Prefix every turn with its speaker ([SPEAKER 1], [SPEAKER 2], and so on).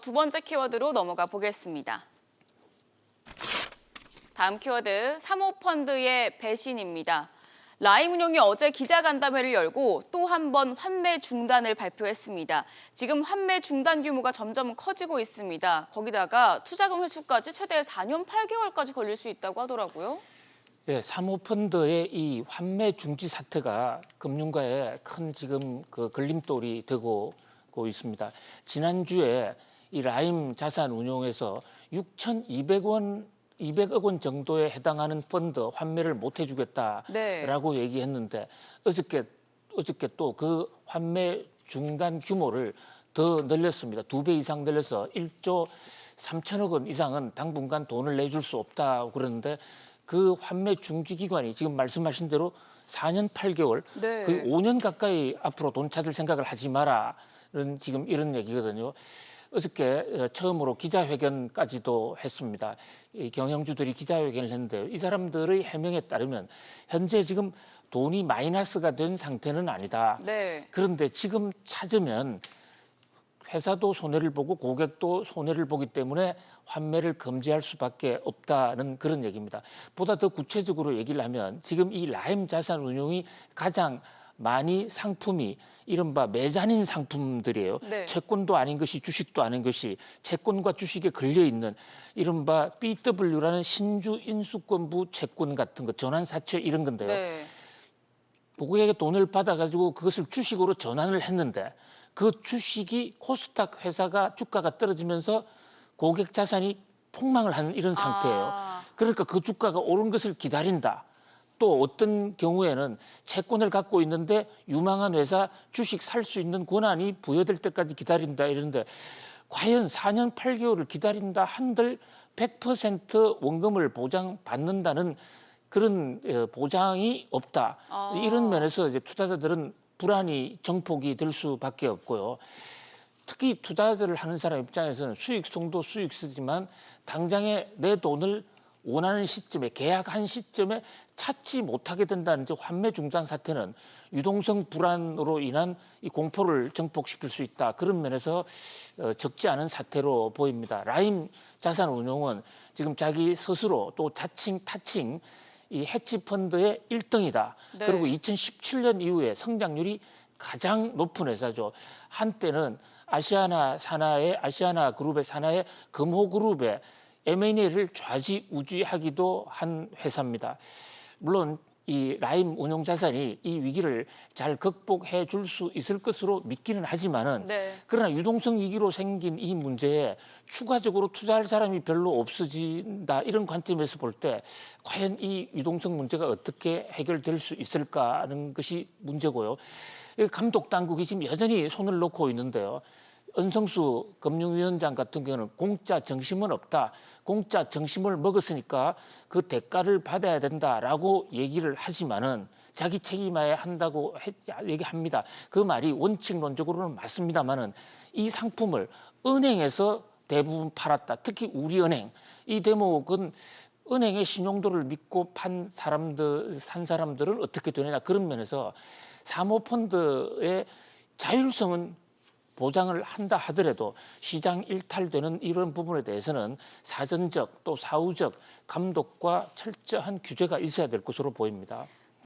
[SPEAKER 1] 두 번째 키워드로 넘어가 보겠습니다. 다음 키워드, 사모펀드의 배신입니다. 라임운용이 어제 기자간담회를 열고 또 한 번 환매 중단을 발표했습니다. 지금 환매 중단 규모가 점점 커지고 있습니다. 거기다가 투자금 회수까지 최대 4년 8개월까지 걸릴 수 있다고 하더라고요.
[SPEAKER 2] 예, 사모펀드의 이 환매 중지 사태가 금융가에 큰 지금 걸림돌이 되고 있습니다. 지난주에 이 라임 자산운용에서 200억 원 정도에 해당하는 펀드 환매를 못 해주겠다라고 얘기했는데 어저께 또 그 환매 중단 규모를 더 늘렸습니다. 2배 이상 늘려서 1조 3천억 원 이상은 당분간 돈을 내줄 수 없다고 그러는데 그 환매 중지 기관이 지금 말씀하신 대로 4년 8개월, 거의 5년 가까이 앞으로 돈 찾을 생각을 하지 마라는 지금 이런 얘기거든요. 어저께 처음으로 기자회견까지도 했습니다. 이 경영주들이 기자회견을 했는데요. 이 사람들의 해명에 따르면 현재 지금 돈이 마이너스가 된 상태는 아니다. 그런데 지금 찾으면 회사도 손해를 보고 고객도 손해를 보기 때문에 환매를 금지할 수밖에 없다는 그런 얘기입니다. 보다 더 구체적으로 얘기를 하면 지금 이 라임 자산운용이 가장 많이 상품이 이른바 매자닌 상품들이에요. 채권도 아닌 것이 주식도 아닌 것이 채권과 주식에 걸려있는 이른바 BW라는 신주 인수권부 채권 같은 거, 전환사채 이런 건데요. 고객에게 돈을 받아가지고 그것을 주식으로 전환을 했는데 그 주식이 코스닥 회사가 주가가 떨어지면서 고객 자산이 폭망을 하는 이런 상태예요. 그러니까 그 주가가 오른 것을 기다린다. 또 어떤 경우에는 채권을 갖고 있는데 유망한 회사 주식 살 수 있는 권한이 부여될 때까지 기다린다 이런데 과연 4년 8개월을 기다린다 한들 100% 원금을 보장받는다는 그런 보장이 없다. 이런 면에서 이제 투자자들은 불안이 정폭이 될 수밖에 없고요. 특히 투자를 하는 사람 입장에서는 수익성도 수익이지만 당장에 내 돈을 원하는 시점에 계약한 시점에 찾지 못하게 된다는 환매 중단 사태는 유동성 불안으로 인한 이 공포를 정폭시킬 수 있다. 그런 면에서 적지 않은 사태로 보입니다. 라임 자산운용은 지금 자기 스스로 또 자칭 타칭 이 해치펀드의 1등이다. 그리고 2017년 이후에 성장률이 가장 높은 회사죠. 한때는 아시아나 그룹의 산하의 금호그룹의 M&A를 좌지우지하기도 한 회사입니다. 물론 이 라임 운용자산이 이 위기를 잘 극복해 줄 수 있을 것으로 믿기는 하지만은 그러나 유동성 위기로 생긴 이 문제에 추가적으로 투자할 사람이 별로 없어진다 이런 관점에서 볼 때 과연 이 유동성 문제가 어떻게 해결될 수 있을까 하는 것이 문제고요. 감독 당국이 지금 여전히 손을 놓고 있는데요. 은성수 금융위원장 같은 경우는 공짜 정심은 없다. 공짜 정심을 먹었으니까 그 대가를 받아야 된다라고 얘기를 하지만은 자기 책임해야 한다고 얘기합니다. 그 말이 원칙론적으로는 맞습니다만은 이 상품을 은행에서 대부분 팔았다. 특히 우리은행. 이 대목은 은행의 신용도를 믿고 산 사람들은 어떻게 되느냐 그런 면에서 사모펀드의 자율성은 보장을 한다 하더라도 시장 일탈되는 이런 부분에 대해서는 사전적 또 사후적 감독과 철저한 규제가 있어야 될 것으로 보입니다.